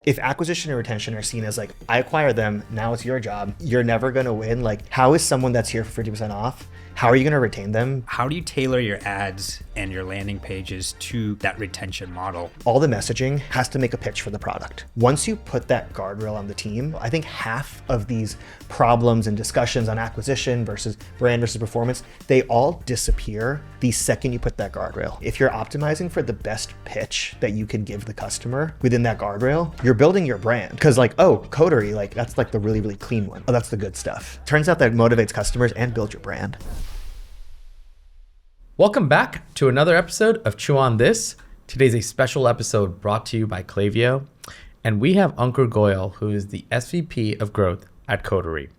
If acquisition and retention are seen as like, I acquire them, now it's your job, you're never going to win. Like, how is someone that's here for 50% off? How are you going to retain them? How do you tailor your ads and your landing pages to that retention model? All the messaging has to make a pitch for the product. Once you put that guardrail on the team, I think half of these problems and discussions on acquisition versus brand versus performance, they all disappear the second you put that guardrail. If you're optimizing for the best pitch that you can give the customer within that guardrail, you're building your brand. Because like, oh, Coterie, like that's like the really, really clean one. Oh, that's the good stuff. Turns out that motivates customers and builds your brand. Welcome back to another episode of Chew on This. Today's a special episode brought to you by Klaviyo. And we have Ankur Goyle, who is the SVP of Growth at Coterie.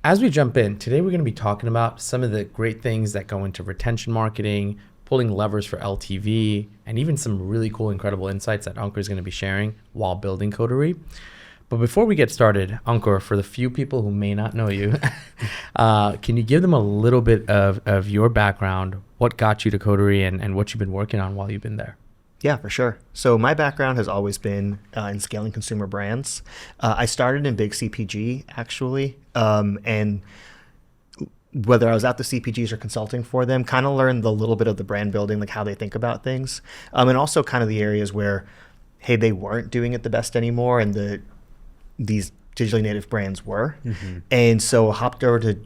As we jump in, today we're going to be talking about some of the great things that go into retention marketing, pulling levers for LTV, and even some really cool, incredible insights that Ankur is going to be sharing while building Coterie. But before we get started, Ankur, for the few people who may not know you, can you give them a little bit of your background, what got you to Coterie, and what you've been working on while you've been there? Yeah, for sure. So my background has always been in scaling consumer brands. I started in big CPG, actually, and whether I was at the CPGs or consulting for them, kind of learned the little bit of the brand building, like how they think about things, and also kind of the areas where, hey, they weren't doing it the best anymore, and these digitally native brands were. Mm-hmm. And so hopped over to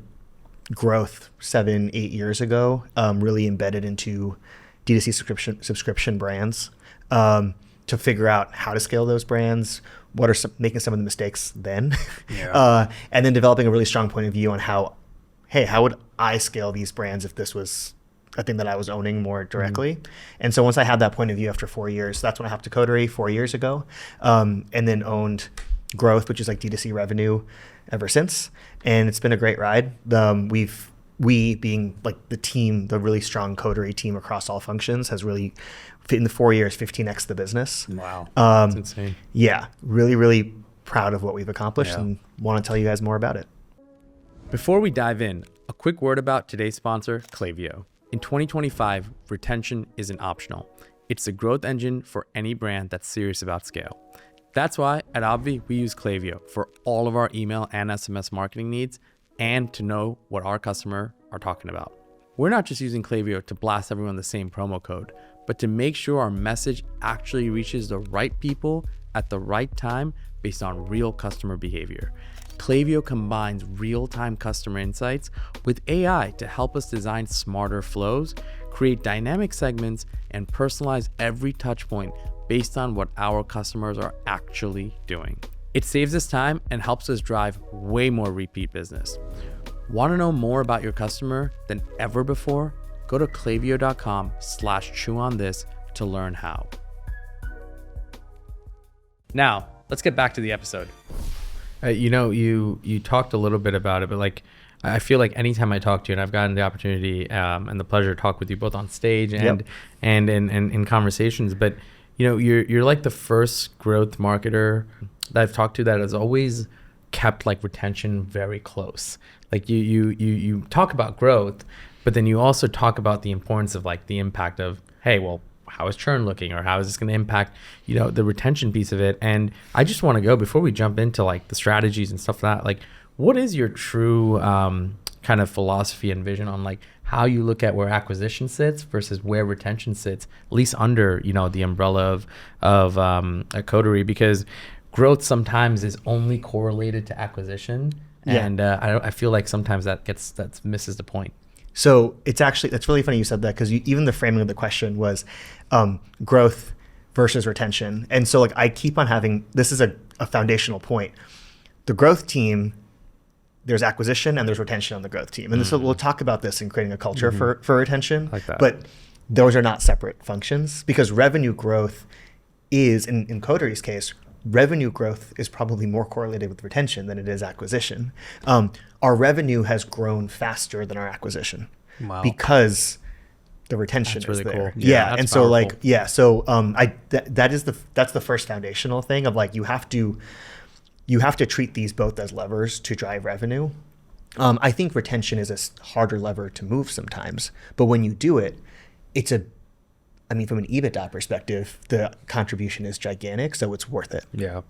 growth 7-8 years ago, really embedded into D2C subscription brands to figure out how to scale those brands, what are making some of the mistakes then, and then developing a really strong point of view on how would I scale these brands if this was a thing that I was owning more directly. Mm-hmm. And so once I had that point of view after 4 years, that's when I hopped to Coterie 4 years ago, and then owned Growth, which is like D2C revenue ever since. And it's been a great ride. We being like the team, the really strong Coterie team across all functions has really, in the 4 years, 15x the business. Wow, that's insane. Yeah, really, really proud of what we've accomplished and want to tell you guys more about it. Before we dive in, a quick word about today's sponsor, Klaviyo. In 2025, retention isn't optional. It's the growth engine for any brand that's serious about scale. That's why at Obvi, we use Klaviyo for all of our email and SMS marketing needs and to know what our customer are talking about. We're not just using Klaviyo to blast everyone the same promo code, but to make sure our message actually reaches the right people at the right time based on real customer behavior. Klaviyo combines real-time customer insights with AI to help us design smarter flows, create dynamic segments, and personalize every touch point based on what our customers are actually doing. It saves us time and helps us drive way more repeat business. Want to know more about your customer than ever before? Go to klaviyo.com/chewonthis to learn how. Now, let's get back to the episode. You talked a little bit about it, but like, I feel like anytime I talk to you, and I've gotten the opportunity and the pleasure to talk with you both on stage and in conversations, but you're like the first growth marketer that I've talked to that has always kept like retention very close. Like you talk about growth, but then you also talk about the importance of like the impact of, hey, well, how is churn looking, or how is this going to impact, the retention piece of it? And I just want to go, before we jump into like the strategies and stuff like that, like what is your true kind of philosophy and vision on like how you look at where acquisition sits versus where retention sits, at least under, the umbrella of a Coterie, because growth sometimes is only correlated to acquisition. Yeah. And I feel like sometimes that misses the point. So that's really funny you said that, because even the framing of the question was growth versus retention. And so like I keep on having, this is a foundational point. The growth team, there's acquisition and there's retention on the growth team. And so we'll talk about this in creating a culture for retention, like that. But those are not separate functions, because revenue growth is, in Coterie's case, revenue growth is probably more correlated with retention than it is acquisition. Our revenue has grown faster than our acquisition. Wow. Because the retention that's is really there. Cool. Yeah, and powerful. So that's the first foundational thing of like, you have to treat these both as levers to drive revenue. I think retention is a harder lever to move sometimes, but when you do it, from an EBITDA perspective, the contribution is gigantic, so it's worth it. Yeah.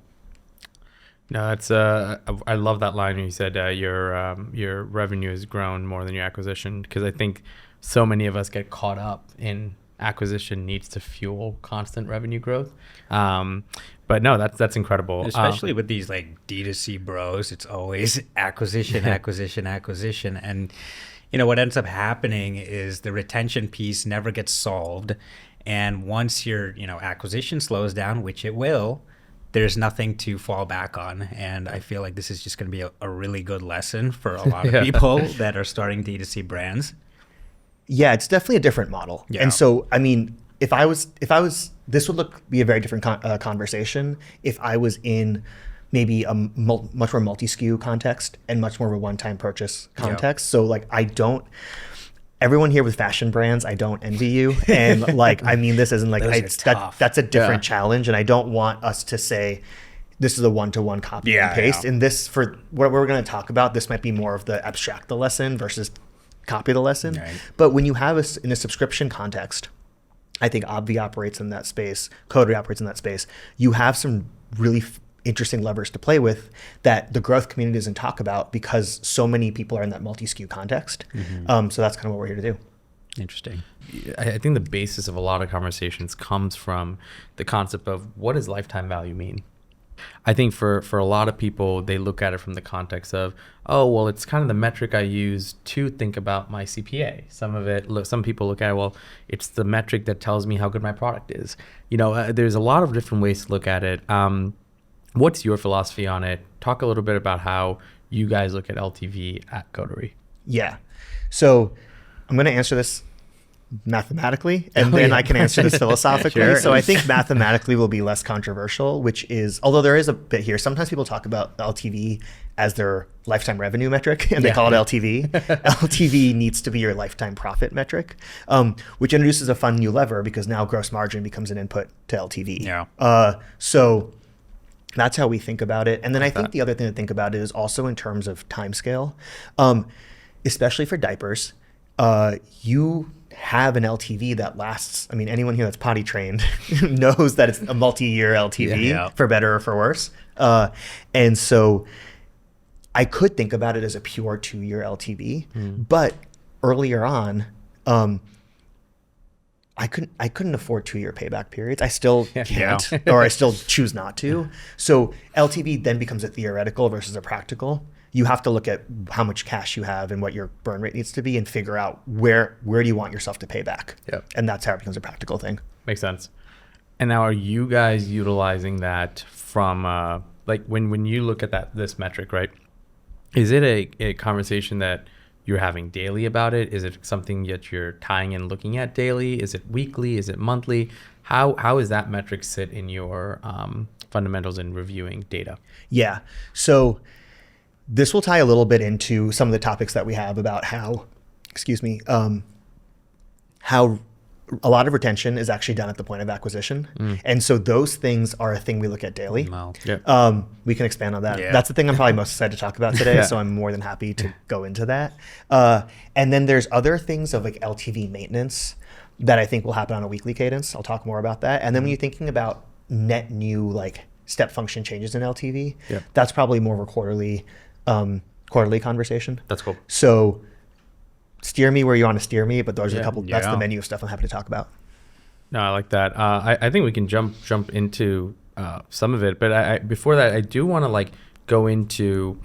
No, that's I love that line when you said your revenue has grown more than your acquisition, because I think so many of us get caught up in acquisition needs to fuel constant revenue growth. But no, that's incredible. Especially with these like D2C bros, it's always acquisition, acquisition, acquisition. And, what ends up happening is the retention piece never gets solved. And once your, acquisition slows down, which it will, there's nothing to fall back on. And I feel like this is just going to be a really good lesson for a lot of people that are starting D2C brands. Yeah, it's definitely a different model. Yeah. And so, I mean, if I was, this would be a very different conversation if I was in maybe a much more multi-SKU context and much more of a one-time purchase context. So like, everyone here with fashion brands, I don't envy you. And like, I mean, this isn't like, that's a different challenge. And I don't want us to say, this is a one-to-one copy and paste. And this, for what we're going to talk about, this might be more of the abstract the lesson versus copy the lesson. Right. But when you have in a subscription context, I think Obvi operates in that space, Coterie operates in that space. You have some really interesting levers to play with that the growth community doesn't talk about because so many people are in that multi-SKU context. So that's kind of what we're here to do. Interesting. I think the basis of a lot of conversations comes from the concept of what does lifetime value mean? I think for a lot of people, they look at it from the context of, oh, well, it's kind of the metric I use to think about my CPA. Some people look at it, well, it's the metric that tells me how good my product is. There's a lot of different ways to look at it. What's your philosophy on it? Talk a little bit about how you guys look at LTV at Coterie. Yeah. So I'm going to answer this mathematically, and then I can answer this philosophically. Sure. So I think mathematically will be less controversial, which is, although there is a bit here, sometimes people talk about LTV as their lifetime revenue metric, and they call it LTV. LTV needs to be your lifetime profit metric, which introduces a fun new lever because now gross margin becomes an input to LTV. Yeah. So that's how we think about it. And then I think the other thing to think about is also in terms of timescale, especially for diapers. You have an LTV that lasts. I mean, anyone here that's potty trained knows that it's a multi-year LTV for better or for worse. And so I could think about it as a pure 2-year LTV, but earlier on, I couldn't afford 2-year payback periods. I still can't, or I still choose not to. So LTV then becomes a theoretical versus a practical. You have to look at how much cash you have and what your burn rate needs to be and figure out where do you want yourself to pay back. Yep. And that's how it becomes a practical thing. Makes sense. And now are you guys utilizing that from, like when you look at this metric, right? Is it a conversation that you're having daily about it? Is it something that you're tying in looking at daily? Is it weekly? Is it monthly? How does that metric sit in your fundamentals in reviewing data? Yeah. So this will tie a little bit into some of the topics that we have about how a lot of retention is actually done at the point of acquisition. And so those things are a thing we look at daily. Wow. We can expand on that. Yeah. That's the thing I'm probably most excited to talk about today. So I'm more than happy to go into that. And then there's other things of like LTV maintenance that I think will happen on a weekly cadence. I'll talk more about that. And then when you're thinking about net new like step function changes in LTV, that's probably more of a quarterly conversation. That's cool. So steer me where you want to steer me, but those are a couple, that's the menu of stuff I'm happy to talk about. No, I like that. I think we can jump into some of it, but before that, I do want to like go into,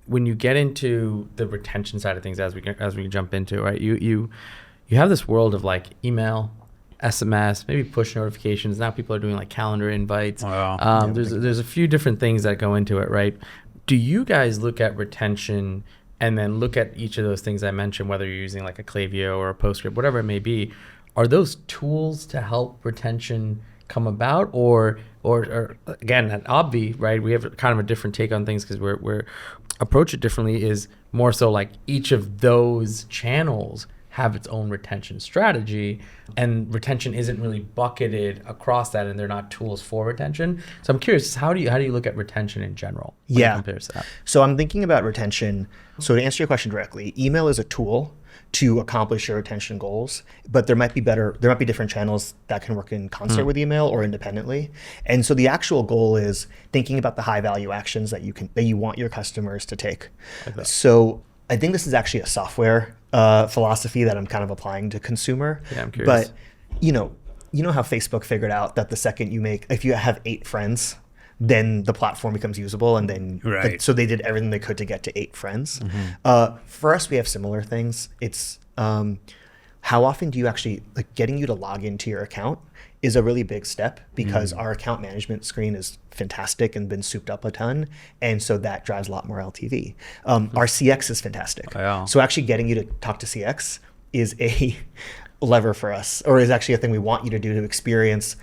when you get into the retention side of things as we jump into, right? You have this world of like email, SMS, maybe push notifications. Now people are doing like calendar invites. Wow. There's a few different things that go into it, right? Do you guys look at retention and then look at each of those things I mentioned, whether you're using like a Klaviyo or a PostScript, whatever it may be? Are those tools to help retention come about, or again, at Obvi, right? We have kind of a different take on things because we're approach it differently. Is more so like each of those channels have its own retention strategy, and retention isn't really bucketed across that, and they're not tools for retention. So I'm curious, how do you look at retention in general? When it compares to that? So I'm thinking about retention. So to answer your question directly, email is a tool. to accomplish your retention goals, but there might be different channels that can work in concert with email or independently. And so the actual goal is thinking about the high value actions that you want your customers to take. Like so I think this is actually a software philosophy that I'm kind of applying to consumer. Yeah, I'm curious. But you know how Facebook figured out that the second if you have 8 friends, then the platform becomes usable, and then so they did everything they could to get to 8 friends. For us, we have similar things. It's how often do you actually, like, getting you to log into your account is a really big step, because our account management screen is fantastic and been souped up a ton, and so that drives a lot more LTV. Our CX is fantastic. So actually getting you to talk to CX is a lever for us, or is actually a thing we want you to do to experience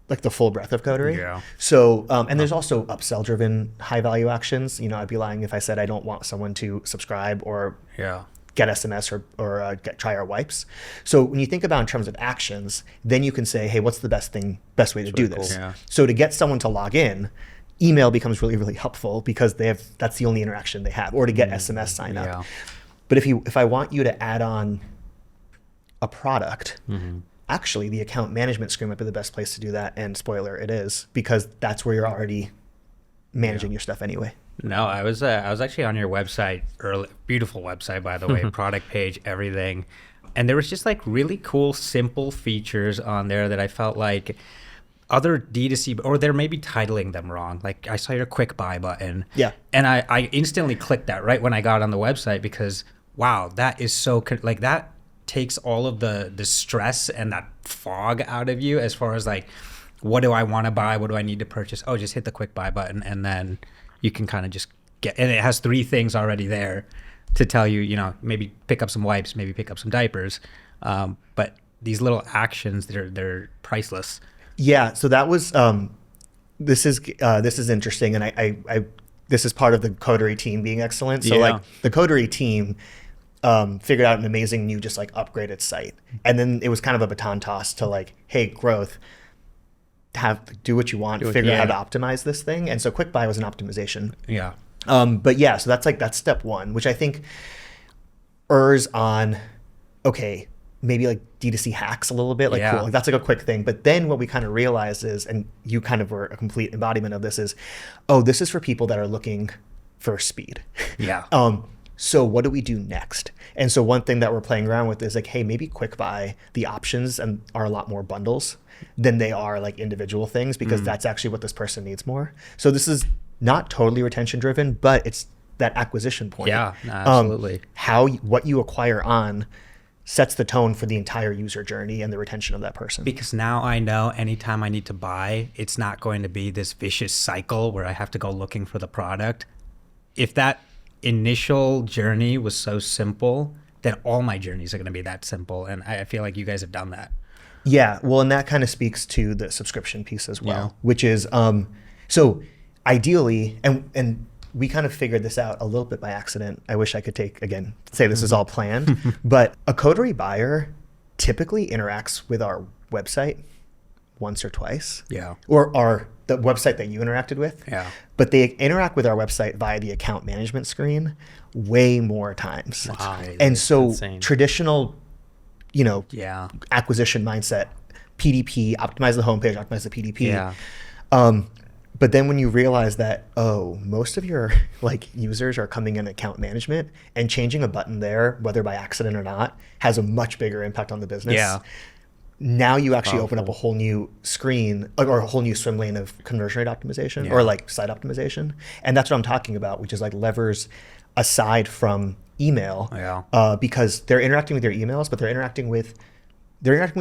like the full breadth of Coterie. So, and there's also upsell driven high value actions. I'd be lying if I said I don't want someone to subscribe or get SMS or try our wipes. So when you think about in terms of actions, then you can say, hey, what's the best way to do this? So to get someone to log in, email becomes really, really helpful, because that's the only interaction they have, or to get SMS sign up. But if I want you to add on a product, actually the account management screen might be the best place to do that. And spoiler, it is, because that's where you're already managing your stuff anyway. No, I was actually on your website, beautiful website, by the way, product page, everything. And there was just like really cool, simple features on there that I felt like other D2C, or they're maybe titling them wrong. Like I saw your quick buy button. And I instantly clicked that right when I got on the website, because wow, that is so, like, that takes all of the stress and that fog out of you, as far as like, what do I want to buy? What do I need to purchase? Oh, just hit the quick buy button, and then you can kind of just get, and it has 3 things already there to tell you, maybe pick up some wipes, maybe pick up some diapers. But these little actions, they're priceless. Yeah. So that was, this is interesting. And I this is part of the Coterie team being excellent. So like the Coterie team figured out an amazing new, just like upgraded site. And then it was kind of a baton toss to like, hey, growth, do what you want, figure out how to optimize this thing. And so quick buy was an optimization. But yeah, so that's step 1, which I think errs on, okay, maybe like D2C hacks a little bit, like cool, like that's like a quick thing. But then what we kind of realized is, and you kind of were a complete embodiment of this, is, this is for people that are looking for speed. So what do we do next? And so one thing that we're playing around with is like, hey, maybe quick buy, the options are a lot more bundles than they are like individual things, because that's actually what this person needs more. So this is not totally retention driven, but it's that acquisition point. Absolutely. What you acquire on sets the tone for the entire user journey and the retention of that person. Because now I know anytime I need to buy, it's not going to be this vicious cycle where I have to go looking for the product. If that initial journey was so simple, then all my journeys are going to be that simple. And I feel like you guys have done that. Yeah. Well, and that kind of speaks to the subscription piece as well, which is, so ideally, and we kind of figured this out a little bit by accident. I wish I could say this is all planned, but a Coterie buyer typically interacts with our website once or twice. Or the website that you interacted with. But they interact with our website via the account management screen way more times. That's crazy. And so traditional, acquisition mindset, PDP, optimize the homepage, optimize the PDP. But then when you realize that, most of your like users are coming in account management, and changing a button there, whether by accident or not, has a much bigger impact on the business. Now you actually open up a whole new screen, or a whole new swim lane of conversion rate optimization, or like site optimization. And that's what I'm talking about, which is like levers aside from email, because they're interacting with your emails, but they're interacting with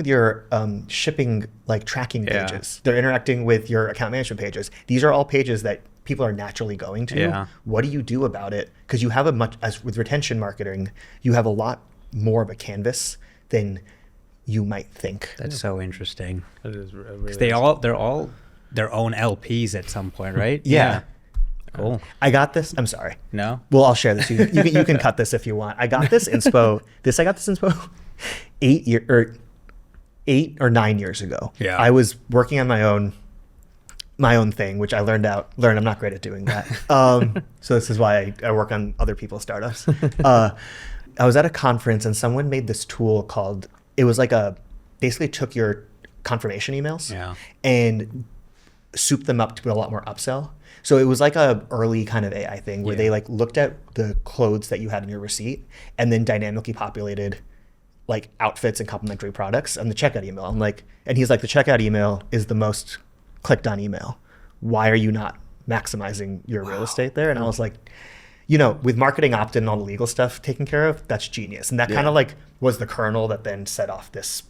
your shipping like tracking pages. They're interacting with your account management pages. These are all pages that people are naturally going to. What do you do about it? Because you have as with retention marketing, you have a lot more of a canvas than you might think. That's so interesting. That is really, because they're all their own LPs at some point, right? Cool. I got this. I'm sorry. No. Well, I'll share this. You can cut this if you want. I got this inspo. I got this inspo 8 or 9 years ago. I was working on my own thing, which I learned I'm not great at doing that. So this is why I work on other people's startups. I was at a conference and someone made this tool called, it was like basically took your confirmation emails and souped them up to put a lot more upsell. So it was like a early kind of AI thing where they like looked at the clothes that you had in your receipt and then dynamically populated like outfits and complementary products on the checkout email. I'm like, and he's like, the checkout email is the most clicked on email. Why are you not maximizing your real estate there? And I was like, you know, with marketing opt-in and all the legal stuff taken care of, that's genius. And that kind of like was the kernel that then set off this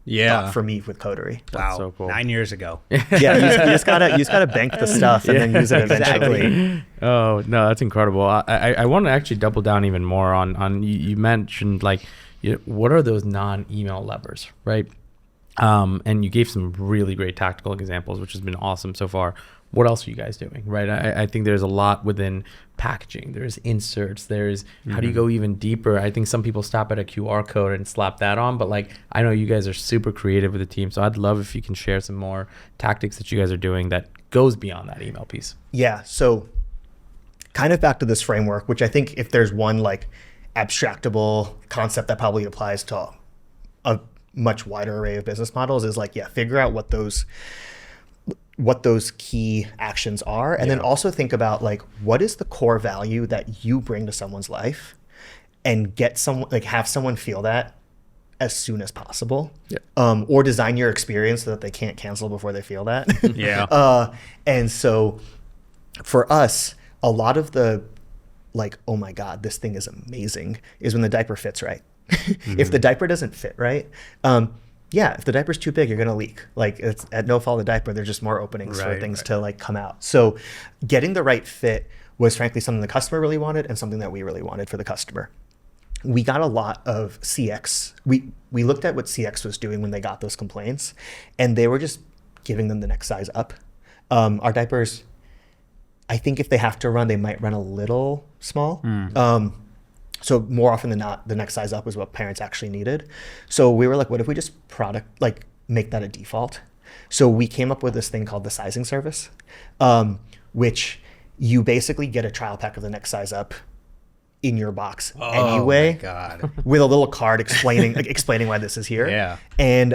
thought for me with Coterie. Wow, so cool. 9 years ago. Yeah, you just gotta bank the stuff and then use it eventually. Oh no, that's incredible. I want to actually double down even more on you mentioned like, what are those non-email levers, right? And you gave some really great tactical examples, which has been awesome so far. What else are you guys doing, right? I think there's a lot within packaging. There's inserts. There's how do you go even deeper? I think some people stop at a QR code and slap that on, but like I know you guys are super creative with the team, so I'd love if you can share some more tactics that you guys are doing that goes beyond that email piece. Yeah, so kind of back to this framework, which I think if there's one like abstractable concept that probably applies to a much wider array of business models is like, figure out what those key actions are. And then also think about like, what is the core value that you bring to someone's life, and get someone, like have someone feel that as soon as possible. Or design your experience so that they can't cancel before they feel that. And so for us, a lot of the like, oh my God, this thing is amazing, is when the diaper fits right. If the diaper doesn't fit right, if the diaper's too big, you're gonna leak. Like it's at no fault of the diaper, there's just more openings for things to like come out. So getting the right fit was frankly something the customer really wanted and something that we really wanted for the customer. We got a lot of CX. We looked at what CX was doing when they got those complaints, and they were just giving them the next size up. Our diapers, I think if they have to run, they might run a little small. So more often than not, the next size up was what parents actually needed. So we were like, what if we just make that a default? So we came up with this thing called the sizing service, which you basically get a trial pack of the next size up in your box anyway, my God. with a little card explaining why this is here. And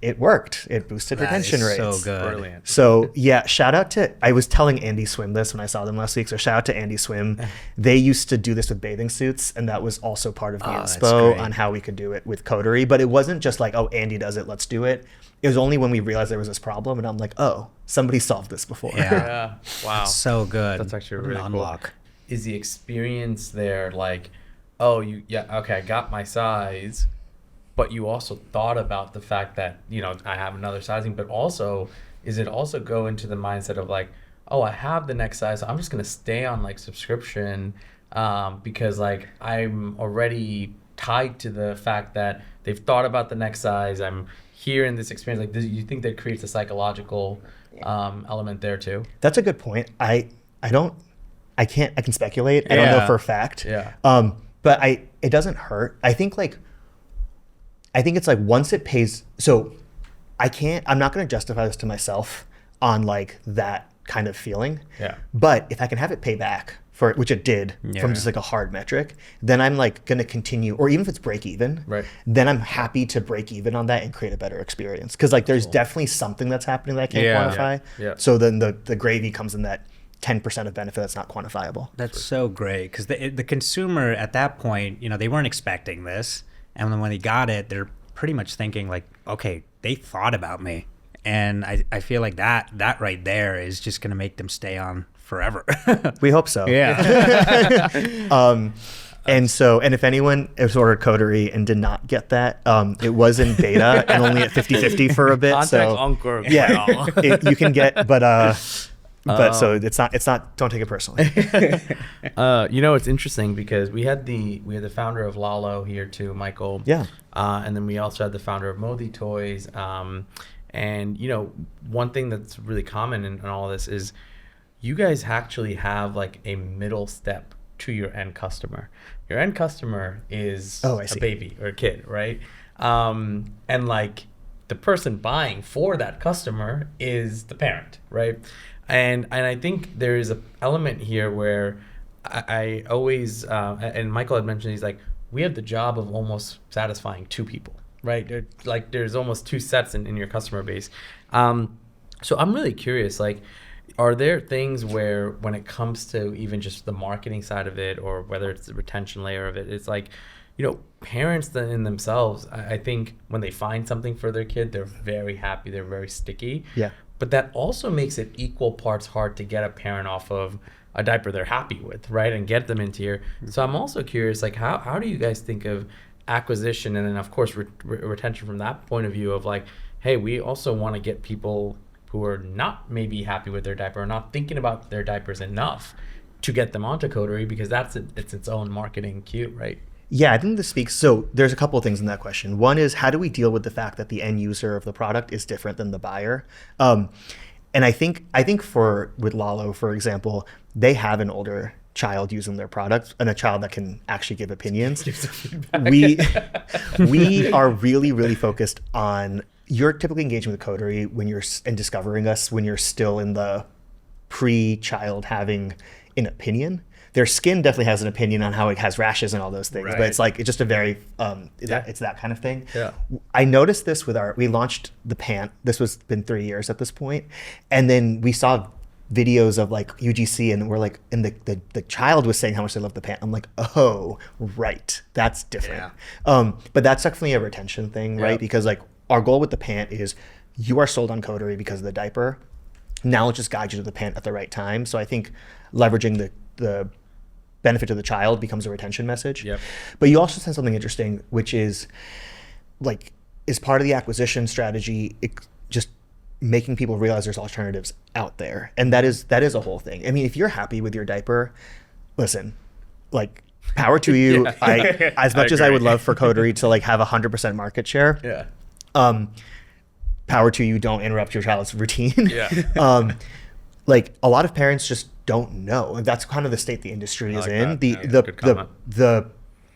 it worked. It boosted retention rates. So good. Brilliant. So shout out to, I was telling Andy Swim this when I saw them last week. So shout out to Andy Swim. They used to do this with bathing suits, and that was also part of the inspo on how we could do it with Coterie. But it wasn't just like, oh, Andy does it, let's do it. It was only when we realized there was this problem, and I'm like, oh, somebody solved this before. Wow. So good. That's actually really cool. Unlock. Is the experience there like, oh, okay, I got my size, but you also thought about the fact that, I have another sizing, but also, is it also go into the mindset of like, oh, I have the next size, so I'm just going to stay on like subscription because like I'm already tied to the fact that they've thought about the next size. I'm here in this experience. Like, do you think that creates a psychological element there too? That's a good point. I can speculate. I don't know for a fact. But it doesn't hurt. I think it's like once it pays, so I'm not going to justify this to myself on like that kind of feeling. But if I can have it pay back for it, which it did from just like a hard metric, then I'm like going to continue, or even if it's break even, then I'm happy to break even on that and create a better experience. Cause like there's definitely something that's happening that I can't quantify. So then the gravy comes in that 10% of benefit that's not quantifiable. That's so great. Cause the consumer at that point, they weren't expecting this. And then when they got it, they're pretty much thinking like, okay, they thought about me. And I feel like that right there is just going to make them stay on forever. We hope so. And if anyone has ordered Coterie and did not get that, it was in beta and only at 50/50 for a bit. Contact Ankur. You can get, so it's not, don't take it personally. It's interesting because we had the founder of Lalo here too, Michael. And then we also had the founder of Modi Toys. And one thing that's really common in all this is you guys actually have like a middle step to your end customer. Your end customer is a baby or a kid, right? And like the person buying for that customer is the parent, right? And I think there is an element here where I always, and Michael had mentioned, he's like, we have the job of almost satisfying two people, right? There's almost two sets in your customer base. So I'm really curious, like, are there things where when it comes to even just the marketing side of it, or whether it's the retention layer of it, it's like, parents in themselves, I think when they find something for their kid, they're very happy, they're very sticky. Yeah. But that also makes it equal parts hard to get a parent off of a diaper they're happy with, right? And get them into here. So I'm also curious, like, how do you guys think of acquisition and then, of course, retention from that point of view of like, hey, we also want to get people who are not maybe happy with their diaper or not thinking about their diapers enough to get them onto Coterie, because it's its own marketing cue, right? Yeah, I think this speaks. So there's a couple of things in that question. One is, how do we deal with the fact that the end user of the product is different than the buyer? And I think with Lalo, for example, they have an older child using their product and a child that can actually give opinions. We are really, really focused on, you're typically engaging with Coterie when you're and discovering us when you're still in the pre-child having an opinion. Their skin definitely has an opinion on how it has rashes and all those things, right. but it's like, it's just a very, it's that kind of thing. Yeah. I noticed this with we launched the pant. This was been 3 years at this point. And then we saw videos of like UGC and we're like, and the child was saying how much they love the pant. I'm like, oh, right. That's different. Yeah. But that's definitely a retention thing, right? Because like our goal with the pant is you are sold on Coterie because of the diaper. Now let's just guide you to the pant at the right time. So I think leveraging the benefit to the child becomes a retention message. Yep. But you also said something interesting, which is like, is part of the acquisition strategy, just making people realize there's alternatives out there. And that is a whole thing. I mean, if you're happy with your diaper, listen, like, power to you. Yeah. As much as I would love for Coterie to like have 100% market share. Yeah. Power to you. Don't interrupt your child's routine. Yeah. Like a lot of parents just don't know. And that's kind of the state the industry is in. The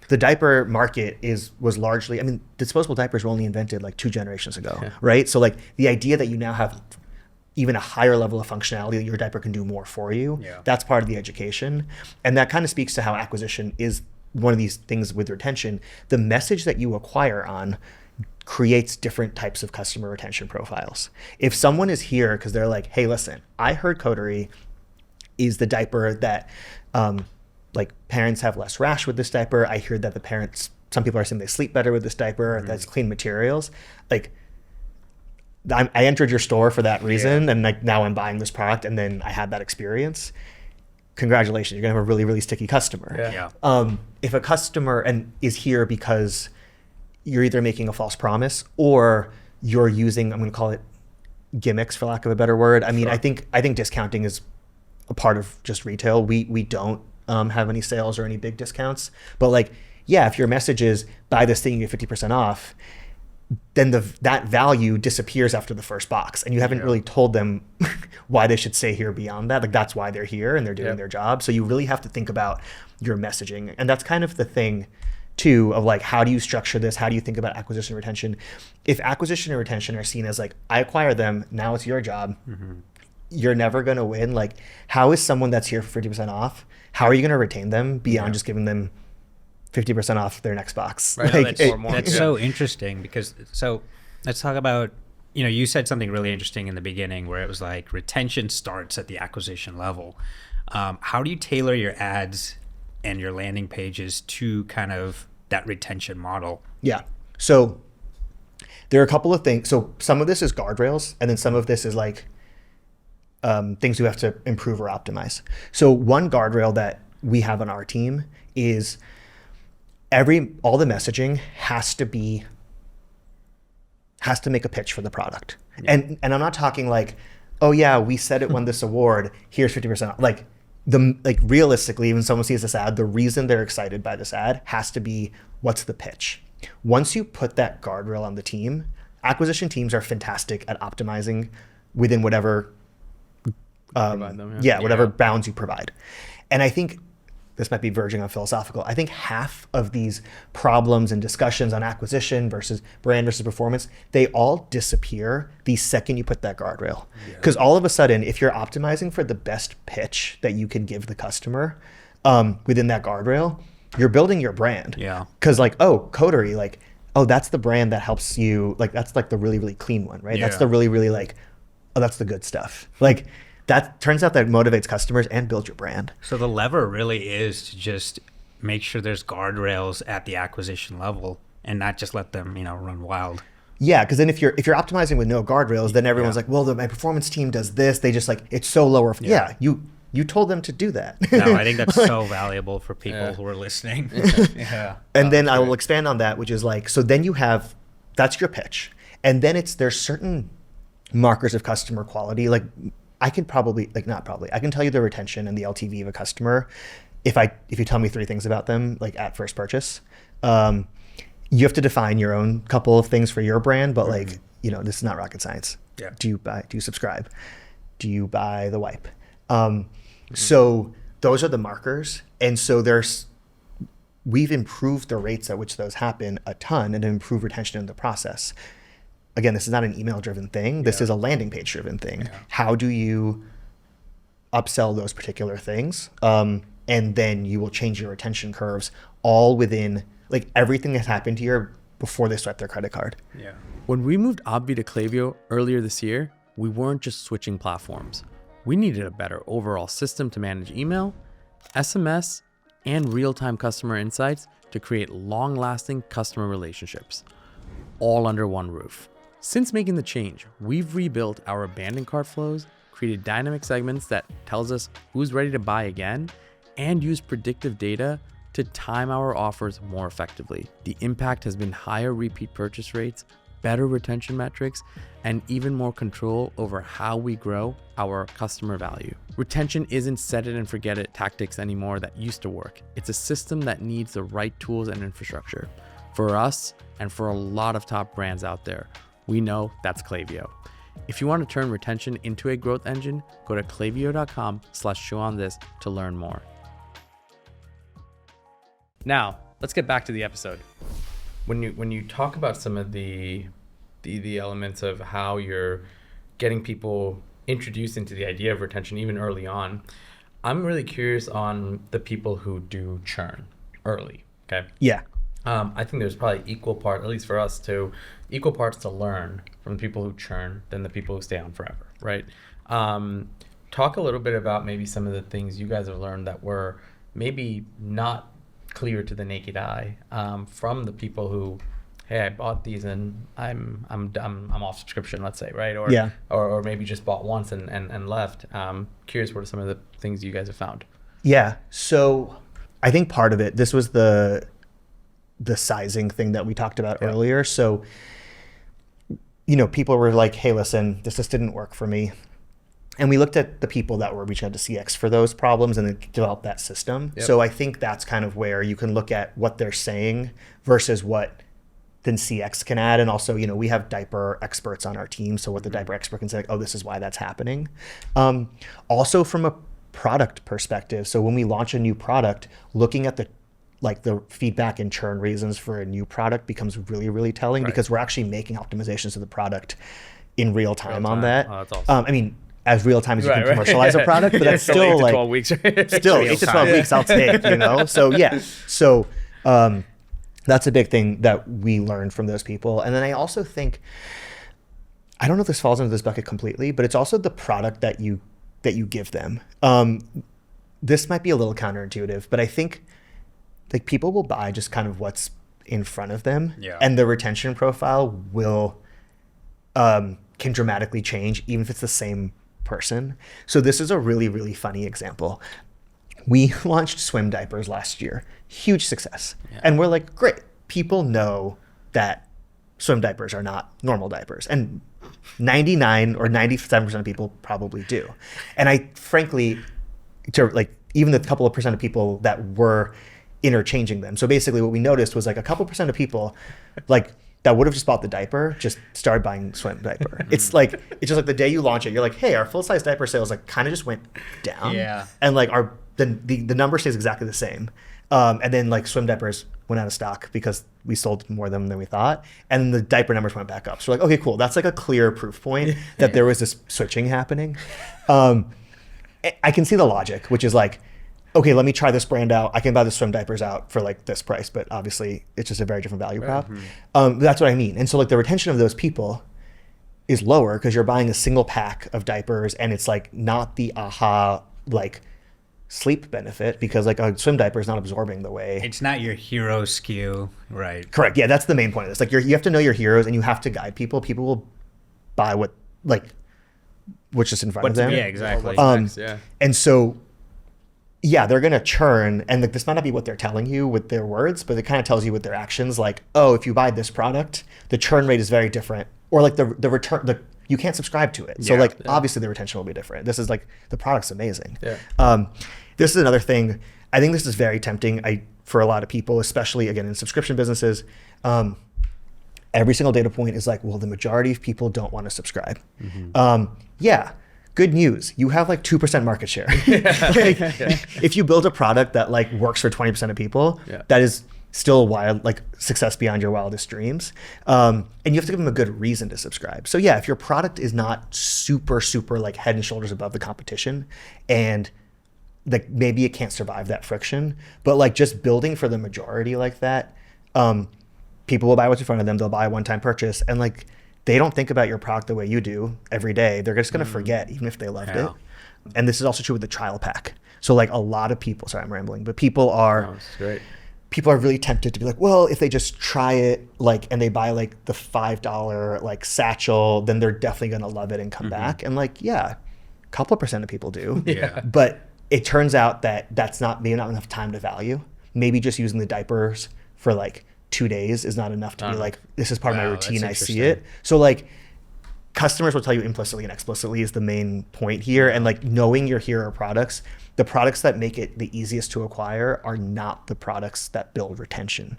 diaper market was largely, I mean, disposable diapers were only invented like 2 generations ago, right? So like the idea that you now have even a higher level of functionality that your diaper can do more for you, that's part of the education. And that kind of speaks to how acquisition is one of these things with retention. The message that you acquire on creates different types of customer retention profiles. If someone is here because they're like, hey, listen, I heard Coterie is the diaper that like parents have less rash with this diaper. I heard that some people are saying they sleep better with this diaper, that's clean materials. Like I entered your store for that reason, and like now I'm buying this product, and then I had that experience. Congratulations, you're gonna have a really, really sticky customer. If a customer is here because you're either making a false promise or you're using, I'm gonna call it gimmicks for lack of a better word. I mean, I think discounting is a part of just retail. We don't have any sales or any big discounts, but like, yeah, if your message is buy this thing, you get 50% off, then that value disappears after the first box, and you haven't really told them why they should stay here beyond that. Like that's why they're here and they're doing their job. So you really have to think about your messaging, and that's kind of the thing too of like, how do you structure this? How do you think about acquisition and retention? If acquisition and retention are seen as like, I acquire them, now it's your job, you're never going to win. Like, how is someone that's here for 50% off, how are you going to retain them beyond just giving them 50% off their next box? Right. Like, That's so interesting, because so let's talk about, you said something really interesting in the beginning where it was like retention starts at the acquisition level. How do you tailor your ads and your landing pages to kind of that retention model? Yeah. So there are a couple of things. So some of this is guardrails, and then some of this is like things we have to improve or optimize. So one guardrail that we have on our team is all the messaging has to make a pitch for the product. And I'm not talking like, oh yeah, we said it won this award, here's 50% off. Like realistically, when someone sees this ad, the reason they're excited by this ad has to be, what's the pitch? Once you put that guardrail on the team, acquisition teams are fantastic at optimizing within whatever whatever bounds you provide. And I think this might be verging on philosophical. I think half of these problems and discussions on acquisition versus brand versus performance, they all disappear the second you put that guardrail. Because all of a sudden, if you're optimizing for the best pitch that you can give the customer within that guardrail, you're building your brand. Yeah. Because like, oh, Coterie, like, oh, that's the brand that helps you, like, that's like the really, really clean one, right? That's Yeah. the really, really like, oh, that's the good stuff. Like, that turns out that motivates customers and builds your brand. So the lever really is to just make sure there's guardrails at the acquisition level and not just let them, run wild. Yeah, because then if you're optimizing with no guardrails, then everyone's Yeah. like, well, my performance team does this. They just like, it's so lower. Yeah, you told them to do that. No, I think that's so valuable for people who are listening. Yeah. And then I will expand on that, which is like, so then you have, that's your pitch. And then there's certain markers of customer quality. Like I can probably, like not probably, I can tell you the retention and the LTV of a customer if you tell me 3 things about them, like at first purchase. You have to define your own couple of things for your brand, but like, this is not rocket science. Yeah. Do you subscribe? Do you buy the wipe? So those are the markers. And so we've improved the rates at which those happen a ton and improved retention in the process. Again, this is not an email driven thing. This is a landing page driven thing. Yeah. How do you upsell those particular things? And then you will change your retention curves all within like everything that's happened here before they swipe their credit card. Yeah. When we moved Obvi to Klaviyo earlier this year, we weren't just switching platforms. We needed a better overall system to manage email, SMS, and real-time customer insights to create long-lasting customer relationships, all under one roof. Since making the change, we've rebuilt our abandoned cart flows, created dynamic segments that tells us who's ready to buy again, and used predictive data to time our offers more effectively. The impact has been higher repeat purchase rates, better retention metrics, and even more control over how we grow our customer value. Retention isn't set it and forget it tactics anymore that used to work. It's a system that needs the right tools and infrastructure. For us, and for a lot of top brands out there, we know that's Klaviyo. If you want to turn retention into a growth engine, go to klaviyo.com/showonthis to learn more. Now, let's get back to the episode. When you talk about some of the elements of how you're getting people introduced into the idea of retention even early on, I'm really curious on the people who do churn early. Okay. Yeah. I think there's probably equal parts to learn from the people who churn than the people who stay on forever, right? Talk a little bit about maybe some of the things you guys have learned that were maybe not clear to the naked eye from the people who, hey, I bought these and I'm off subscription, let's say, right? Or maybe just bought once and left. Curious, what are some of the things you guys have found? Yeah. So I think part of it, this was the sizing thing that we talked about earlier. So, people were like, hey, listen, this just didn't work for me. And we looked at the people that were reaching out to CX for those problems and then developed that system. Yep. So I think that's kind of where you can look at what they're saying versus what then CX can add. And also, we have diaper experts on our team. So what the diaper expert can say, like, oh, this is why that's happening. Also from a product perspective. So when we launch a new product, looking at the feedback and churn reasons for a new product becomes really, really telling, Right. because we're actually making optimizations to the product in real time on that. Oh, that's awesome. As real time as you can Right. commercialize a product, but that's Still still 8 to like 12 weeks. still 8 to 12 weeks I'll take, So yeah. So that's a big thing that we learned from those people. And then I also think, I don't know if this falls into this bucket completely, but it's also the product that you give them. This might be a little counterintuitive, but I think like people will buy just kind of what's in front of them, and the retention profile will can dramatically change even if it's the same person. So this is a really, really funny example. We launched swim diapers last year, huge success. Yeah. And we're like, great, people know that swim diapers are not normal diapers. And 99 or 97% of people probably do. And I frankly, even the couple of percent of people that were interchanging them. So basically what we noticed was like a couple percent of people that would have just bought the diaper just started buying swim diaper. It's just like the day you launch it, you're like, hey, our full size diaper sales kind of just went down. Yeah. And the number stays exactly the same. And then swim diapers went out of stock because we sold more of them than we thought. And the diaper numbers went back up. So we're like, okay, cool. That's a clear proof point that there was this switching happening. I can see the logic, which is okay, let me try this brand out. I can buy the swim diapers out for like this price, but obviously it's just a very different value prop. That's what I mean. And so like the retention of those people is lower because you're buying a single pack of diapers and it's like not the aha like sleep benefit because like a swim diaper is not absorbing the way. It's not your hero SKU, right? Correct. Yeah, that's the main point of this. Like you have to know your heroes and you have to guide people. People will buy what's just in front of them. Yeah, exactly. And so, yeah, they're going to churn. And like, this might not be what they're telling you with their words, but it kind of tells you with their actions. Like, oh, if you buy this product, the churn rate is very different. Or like the return, you can't subscribe to it. So obviously the retention will be different. This is like, the product's amazing. Yeah. This is another thing. I think this is very tempting for a lot of people, especially again in subscription businesses. Every single data point is like, well, the majority of people don't want to subscribe. Yeah, good news. You have like 2% market share. If you build a product that like works for 20% of people, that is still wild, like success beyond your wildest dreams. And you have to give them a good reason to subscribe. So yeah, if your product is not super, super like head and shoulders above the competition and like maybe it can't survive that friction, but like just building for the majority like that, people will buy what's in front of them. They'll buy a one-time purchase and like, they don't think about your product the way you do every day. They're just going to forget even if they loved it. And this is also true with the trial pack. So like a lot of people, sorry, I'm rambling, but people are really tempted to be like, well, if they just try it like, and they buy like the $5 like satchel, then they're definitely going to love it and come back. And like, yeah, a couple of % of people do, but it turns out that that's maybe not enough time to value. Maybe just using the diapers for like 2 days is not enough to be like, this is part of my routine. I see it. So like customers will tell you implicitly and explicitly is the main point here. And like knowing your hero products, the products that make it the easiest to acquire are not the products that build retention,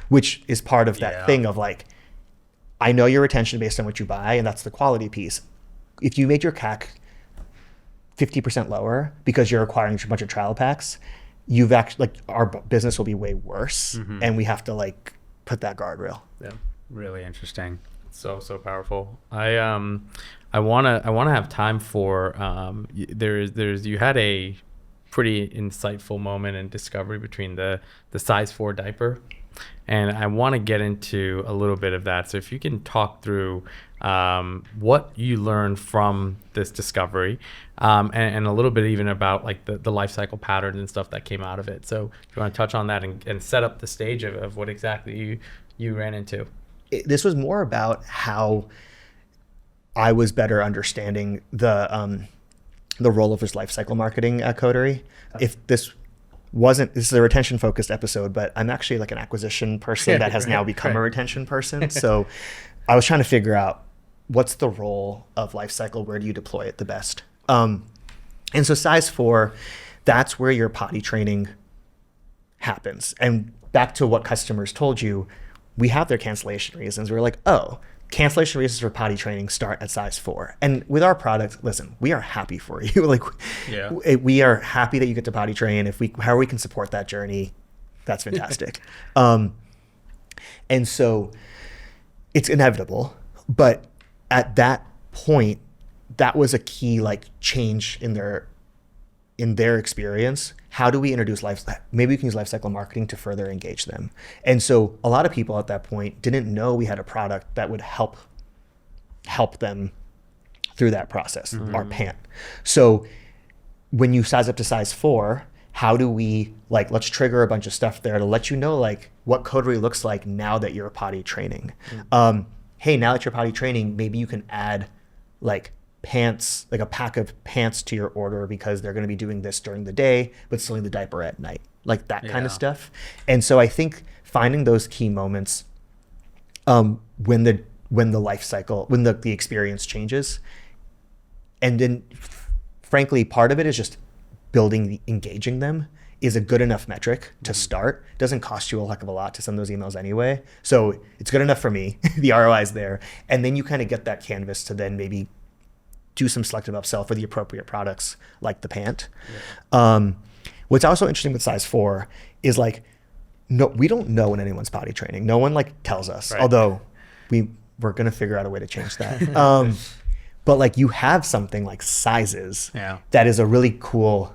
which is part of that thing of like, I know your retention based on what you buy, and that's the quality piece. If you made your CAC 50% lower because you're acquiring a bunch of trial packs, you've actually like our business will be way worse, and we have to like put that guardrail. Yeah, really interesting. So powerful. I wanna have time for you had a pretty insightful moment and discovery between the size 4 diaper, and I want to get into a little bit of that. So if you can talk through what you learned from this discovery, and a little bit even about like the life cycle patterns and stuff that came out of it. So if you want to touch on that and set up the stage of what exactly you ran into. This was more about how I was better understanding the role of this lifecycle marketing at Coterie. If this is a retention focused episode, but I'm actually like an acquisition person that has now become a retention person. So I was trying to figure out what's the role of lifecycle, where do you deploy it the best? And so size 4, that's where your potty training happens. And back to what customers told you, we have their cancellation reasons. We're like, oh, cancellation reasons for potty training start at size 4. And with our product, listen, we are happy for you. Like, we are happy that you get to potty train. However we can support that journey, that's fantastic. And so it's inevitable, but at that point, that was a key like change in their experience. How do we introduce maybe we can use lifecycle marketing to further engage them? And so a lot of people at that point didn't know we had a product that would help them through that process, our PANT. So when you size up to size 4, how do we like, let's trigger a bunch of stuff there to let you know like what Coterie looks like now that you're potty training. Hey, now that you're potty training, maybe you can add like pants, like a pack of pants to your order because they're going to be doing this during the day, but selling the diaper at night, like that kind of stuff. And so I think finding those key moments when the life cycle, when the experience changes, and then frankly, part of it is just engaging them is a good enough metric to start. It doesn't cost you a heck of a lot to send those emails anyway. So it's good enough for me. The ROI is there. And then you kind of get that canvas to then maybe do some selective upsell for the appropriate products like the pant. What's also interesting with size 4 is like, no, we don't know when anyone's potty training. No one like tells us, although we're going to figure out a way to change that. But like you have something like sizes that is a really cool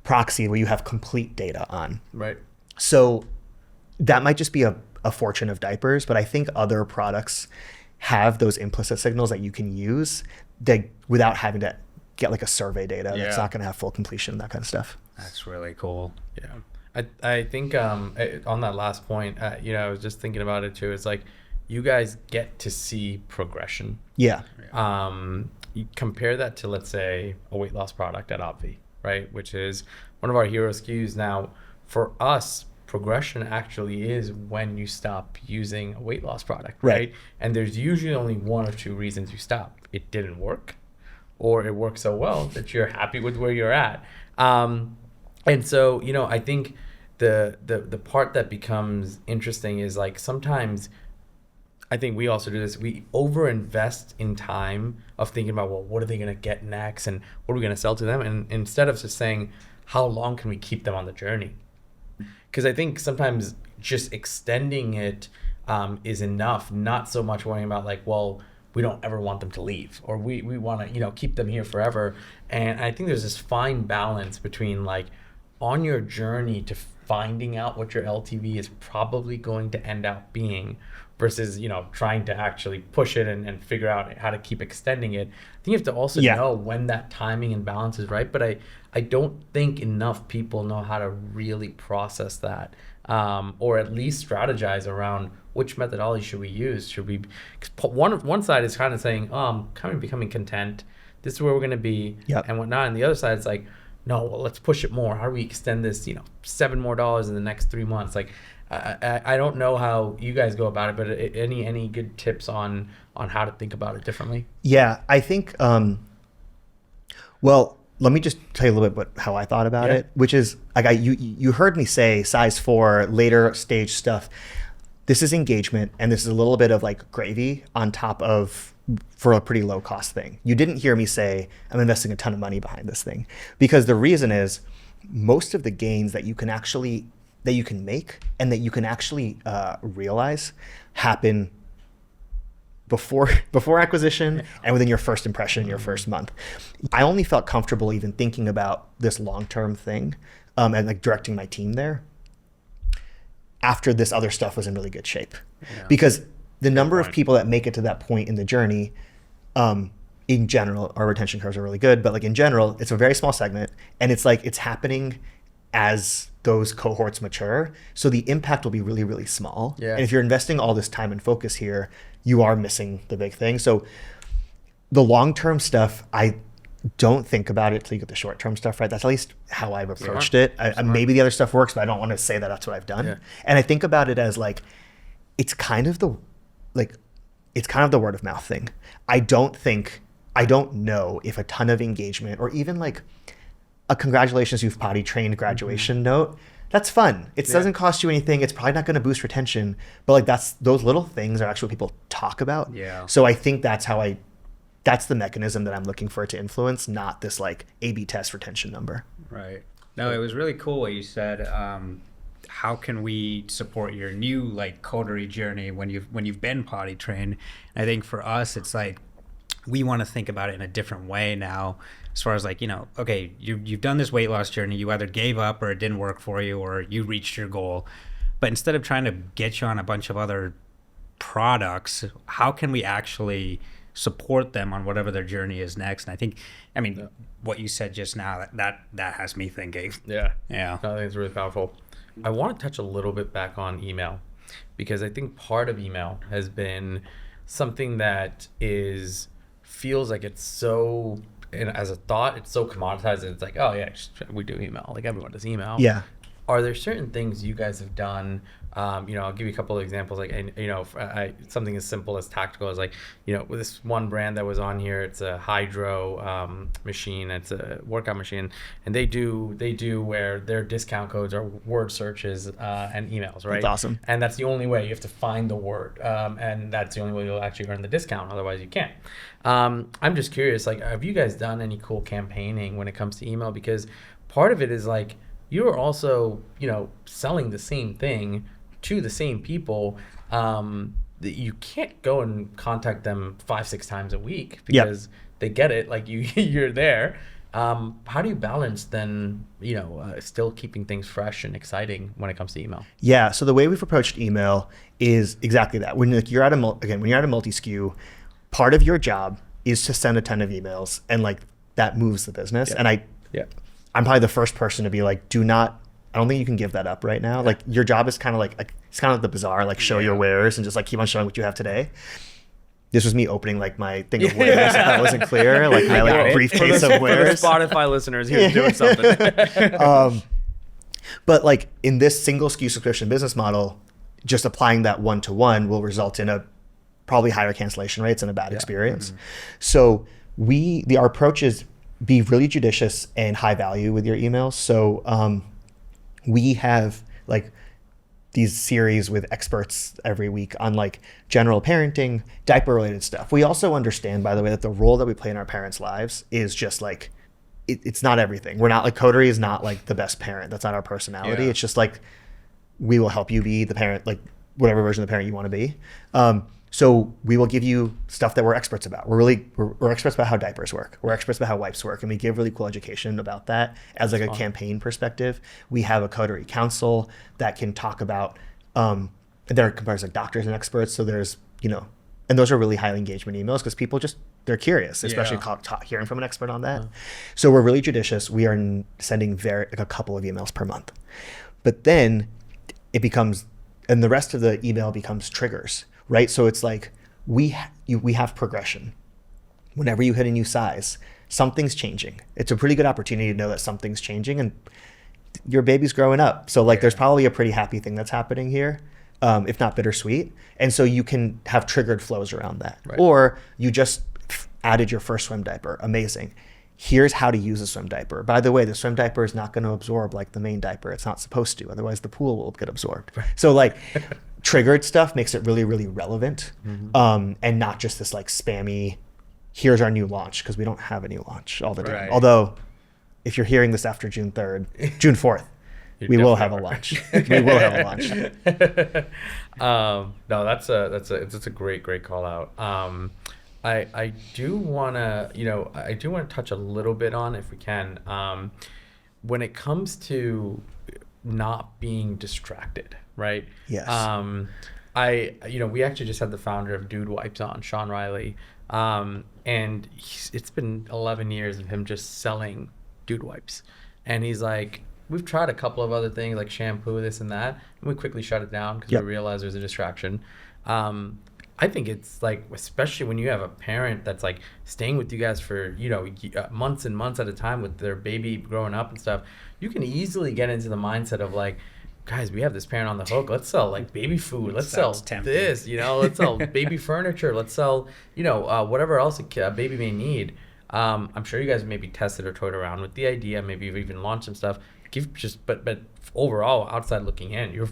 proxy where you have complete data on. Right. So that might just be a fortune of diapers, but I think other products have those implicit signals that you can use that without having to get like a survey data that's not going to have full completion, that kind of stuff. That's really cool. Yeah. I think on that last point, I was just thinking about it too. It's like you guys get to see progression. Yeah. You compare that to, let's say, a weight loss product at Obvi, right? Which is one of our hero SKUs. Now, for us, progression actually is when you stop using a weight loss product, right? And there's usually only one or two reasons you stop. It didn't work, or it worked so well that you're happy with where you're at. And so, I think the part that becomes interesting is like sometimes I think we also do this. We overinvest in time of thinking about, well, what are they going to get next and what are we going to sell to them? And instead of just saying, how long can we keep them on the journey? Because I think sometimes just extending it is enough, not so much worrying about like, well, we don't ever want them to leave, or we want to, keep them here forever. And I think there's this fine balance between like on your journey to finding out what your LTV is probably going to end up being versus, trying to actually push it and figure out how to keep extending it. I think you have to also know when that timing and balance is right. But I don't think enough people know how to really process that, or at least strategize around which methodology should we use. Should we, cause one side is kind of saying, I'm kind of becoming content. This is where we're going to be and whatnot. And the other side is like, no, well, let's push it more. How do we extend this, $7 more in the next 3 months? Like, I don't know how you guys go about it, but any good tips on how to think about it differently? Yeah, I think, well, let me just tell you a little bit how I thought about it, which is like you heard me say size 4, later stage stuff. This is engagement, and this is a little bit of like gravy on top of for a pretty low cost thing. You didn't hear me say I'm investing a ton of money behind this thing, because the reason is most of the gains that you can make and that you can actually realize happen before acquisition and within your first impression, your first month. I only felt comfortable even thinking about this long-term thing and like directing my team there after this other stuff was in really good shape. Because the number of people that make it to that point in the journey, in general, our retention curves are really good, but like in general, it's a very small segment, and it's like it's happening as those cohorts mature. So the impact will be really, really small. And if you're investing all this time and focus here, you are missing the big thing. So the long-term stuff, I don't think about it till you get the short-term stuff right. That's at least how I've approached it. Maybe the other stuff works, but I don't want to say that that's what I've done. And I think about it as like, it's kind of the word of mouth thing. I don't know if a ton of engagement or even like a congratulations you've potty trained graduation note, that's fun. It doesn't cost you anything. It's probably not going to boost retention, but like those little things are actually what people talk about. So I think that's the mechanism that I'm looking for it to influence, not this like A/B test retention number. Right. No, it was really cool what you said. How can we support your new like Coterie journey when you've been potty trained? And I think for us, it's like we want to think about it in a different way now, as far as like, okay, you've done this weight loss journey. You either gave up or it didn't work for you, or you reached your goal. But instead of trying to get you on a bunch of other products, how can we actually support them on whatever their journey is next? And I think, what you said just now, that has me thinking. Yeah. I think it's really powerful. I want to touch a little bit back on email, because I think part of email has been something that feels like it's so, and as a thought, it's so commoditized. It's like, oh yeah, we do email. Like everyone does email. Yeah. Are there certain things you guys have done? I'll give you a couple of examples. Like, something as simple as tactical as like, with this one brand that was on here, it's a hydro machine. It's a workout machine, and they do where their discount codes are word searches and emails, right? That's awesome. And that's the only way. You have to find the word, and that's the only way you'll actually earn the discount. Otherwise, you can't. I'm just curious, like, have you guys done any cool campaigning when it comes to email? Because part of it is like, you're also, selling the same thing to the same people. You can't go and contact them 5-6 times a week because they get it. Like you're there. How do you balance then, still keeping things fresh and exciting when it comes to email? Yeah. So the way we've approached email is exactly that. When you're at a multi-SKU, part of your job is to send a ton of emails, and like that moves the business. Yeah. And Yeah. I'm probably the first person to be like, I don't think you can give that up right now. Like your job is kind of like it's kind of the bazaar, like show your wares and just like keep on showing what you have today. This was me opening like my thing of wares. If that wasn't clear, like my like briefcase of wares. For the Spotify listeners, he was doing something. But like in this single SKU subscription business model, just applying that one-to-one will result in a probably higher cancellation rates and a bad experience. So our approach is be really judicious and high value with your emails. So we have like these series with experts every week on like general parenting, diaper related stuff. We also understand, by the way, that the role that we play in our parents' lives is just like, it's not everything. We're not like, Coterie is not like the best parent. That's not our personality. Yeah. It's just like, we will help you be the parent, like whatever version of the parent you want to be. So we will give you stuff that we're experts about. We're experts about how diapers work. We're experts about how wipes work. And we give really cool education about that as like a campaign perspective. We have a Coterie council that can talk about, they're comprised of doctors and experts. So there's, and those are really highly engagement emails because people they're curious, especially hearing from an expert on that. So we're really judicious. We are sending a couple of emails per month. But then it becomes, and the rest of the email becomes triggers. Right. So it's like we have progression. Whenever you hit a new size, something's changing. It's a pretty good opportunity to know that something's changing and your baby's growing up. So like there's probably a pretty happy thing that's happening here, if not bittersweet. And so you can have triggered flows around that. Right. Or you just added your first swim diaper. Amazing. Here's how to use a swim diaper. By the way, the swim diaper is not going to absorb like the main diaper. It's not supposed to. Otherwise, the pool will get absorbed. Right. So like triggered stuff makes it really, really relevant, and not just this like spammy, here's our new launch, because we don't have a new launch all the time. Right. Although, if you're hearing this after June 4th, we will have a launch. We will have a launch. No, that's a great call out. I do want to touch a little bit on, if we can, when it comes to not being distracted, right? Yes. We actually just had the founder of Dude Wipes on, Sean Riley, and it's been 11 years of him just selling Dude Wipes, and he's like, we've tried a couple of other things like shampoo, this and that, and we quickly shut it down because we realized there's a distraction. I think it's like, especially when you have a parent that's like staying with you guys for, months and months at a time with their baby growing up and stuff, you can easily get into the mindset of like, guys, we have this parent on the hook. Let's sell like baby food. Let's sell this, let's sell baby furniture. Let's sell, whatever else a baby may need. I'm sure you guys maybe tested or toyed around with the idea. Maybe you've even launched some stuff. But overall, outside looking in, you're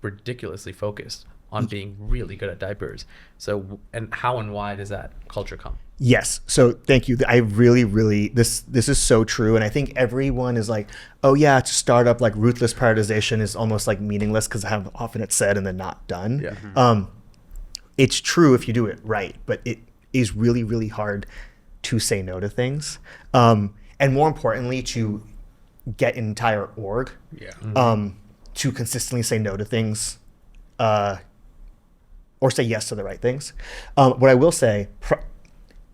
ridiculously focused on being really good at diapers. So, and how and why does that culture come? Yes. So thank you. I really, this is so true. And I think everyone is like, oh yeah, to start up like ruthless prioritization is almost like meaningless because how often it's said and then not done. Yeah. It's true if you do it right, but it is really, really hard to say no to things. And more importantly, to get an entire org to consistently say no to things, or say yes to the right things. What I will say,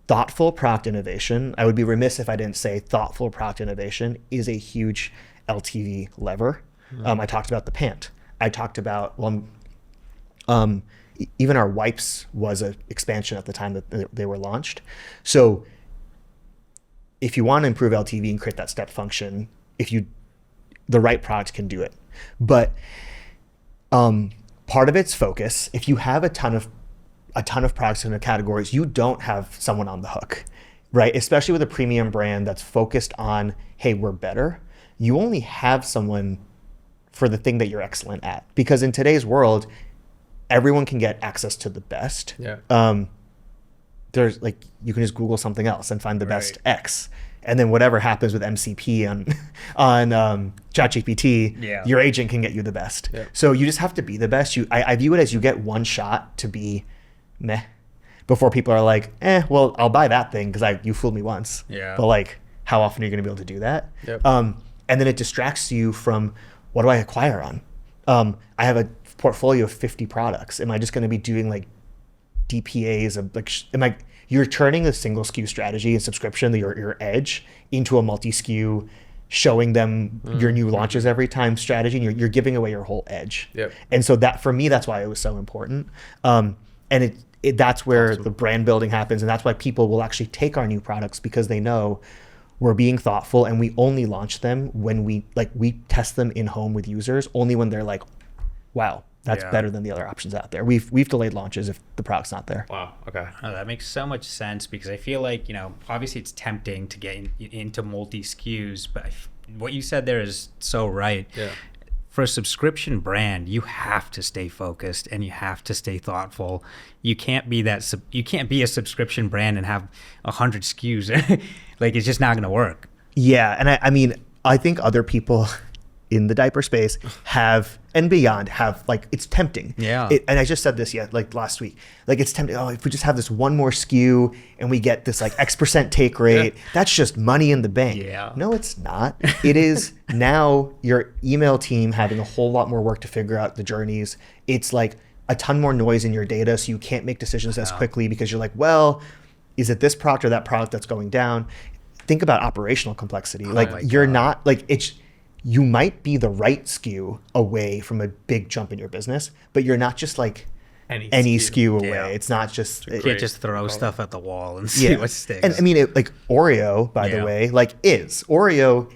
thoughtful product innovation, I would be remiss if I didn't say thoughtful product innovation is a huge LTV lever. I talked about the pant. I talked about, even our wipes was an expansion at the time that they were launched. So if you want to improve LTV and create that step function, the right product can do it. But part of it's focus. If you have a ton of products in the categories, you don't have someone on the hook, right? Especially with a premium brand that's focused on, hey, we're better. You only have someone for the thing that you're excellent at, because in today's world, everyone can get access to the best. Yeah. There's like, you can just Google something else and find the best X. And then whatever happens with MCP on ChatGPT, your agent can get you the best. Yeah. So you just have to be the best. I view it as you get one shot to be meh before people are like, well, I'll buy that thing because you fooled me once. Yeah. But like, how often are you going to be able to do that? Yep. And then it distracts you from, what do I acquire on? I have a portfolio of 50 products. Am I just going to be doing like DPAs of like, you're turning a single SKU strategy and subscription, your edge, into a multi-SKU, showing them your new launches every time strategy, and you're giving away your whole edge. Yep. And so that, for me, that's why it was so important. And that's where the brand building happens, and that's why people will actually take our new products, because they know we're being thoughtful, and we only launch them when we test them in home with users, only when they're like, wow, that's better than the other options out there. We've delayed launches if the product's not there. Wow. Okay. Oh, that makes so much sense, because I feel like, obviously it's tempting to get into multi-SKUs, but what you said there is so right. Yeah. For a subscription brand, you have to stay focused and you have to stay thoughtful. You can't be a subscription brand and have 100 SKUs. Like, it's just not going to work. Yeah, and I mean, I think other people in the diaper space have, and beyond, have, like, it's tempting. Yeah. And I just said this last week. Like, it's tempting. Oh, if we just have this one more SKU and we get this like X% take rate, that's just money in the bank. Yeah. No, it's not. It is now your email team having a whole lot more work to figure out the journeys. It's like a ton more noise in your data, so you can't make decisions as quickly, because you're like, well, is it this product or that product that's going down? Think about operational complexity. You're not like, you might be the right SKU away from a big jump in your business, but you're not just like any SKU away. Yeah. It's not just, You can't just throw stuff at the wall and see what sticks. And I mean, like Oreo, by the way, Oreo,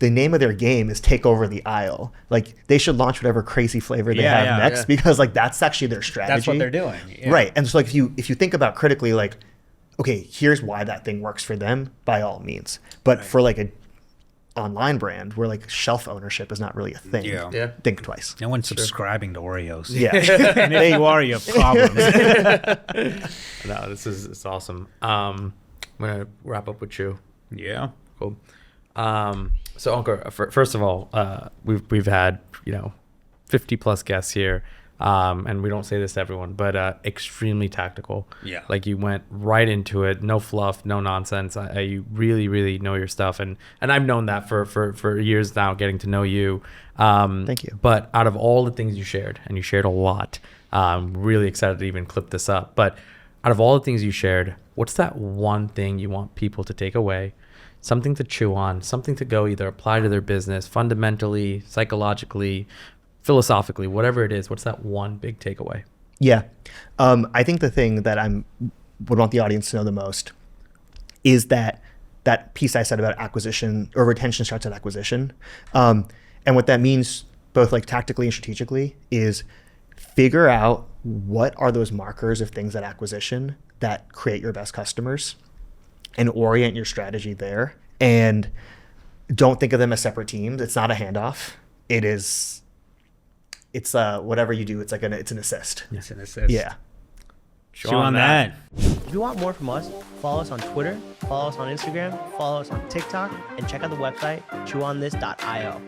the name of their game is take over the aisle. Like, they should launch whatever crazy flavor they have next, because like that's actually their strategy. That's what they're doing. Yeah. Right. And so like if you think about critically, like, okay, here's why that thing works for them, by all means. But for like a online brand where like shelf ownership is not really a thing, think twice. No one's subscribing to Oreos. Yeah. And if you are, you have problems. No, it's awesome. I'm gonna wrap up with you. Yeah. Cool. So Ankur, first of all, we've had 50 plus guests here, and we don't say this to everyone, but extremely tactical. Yeah. Like, you went right into it, no fluff, no nonsense. You really, really know your stuff, and I've known that for years now, getting to know you. Thank you. But out of all the things you shared, and you shared a lot, I'm really excited to even clip this up. But out of all the things you shared, what's that one thing you want people to take away? Something to chew on, something to go either apply to their business fundamentally, psychologically, philosophically, whatever it is. What's that one big takeaway? Yeah. I think the thing that would want the audience to know the most is that piece I said about acquisition, or retention starts at acquisition. And what that means, both like tactically and strategically, is figure out what are those markers of things at acquisition that create your best customers, and orient your strategy there. And don't think of them as separate teams. It's not a handoff. It's whatever you do, it's an assist. It's an assist. Yeah. Chew on that. If you want more from us, follow us on Twitter, follow us on Instagram, follow us on TikTok, and check out the website chewonthis.io.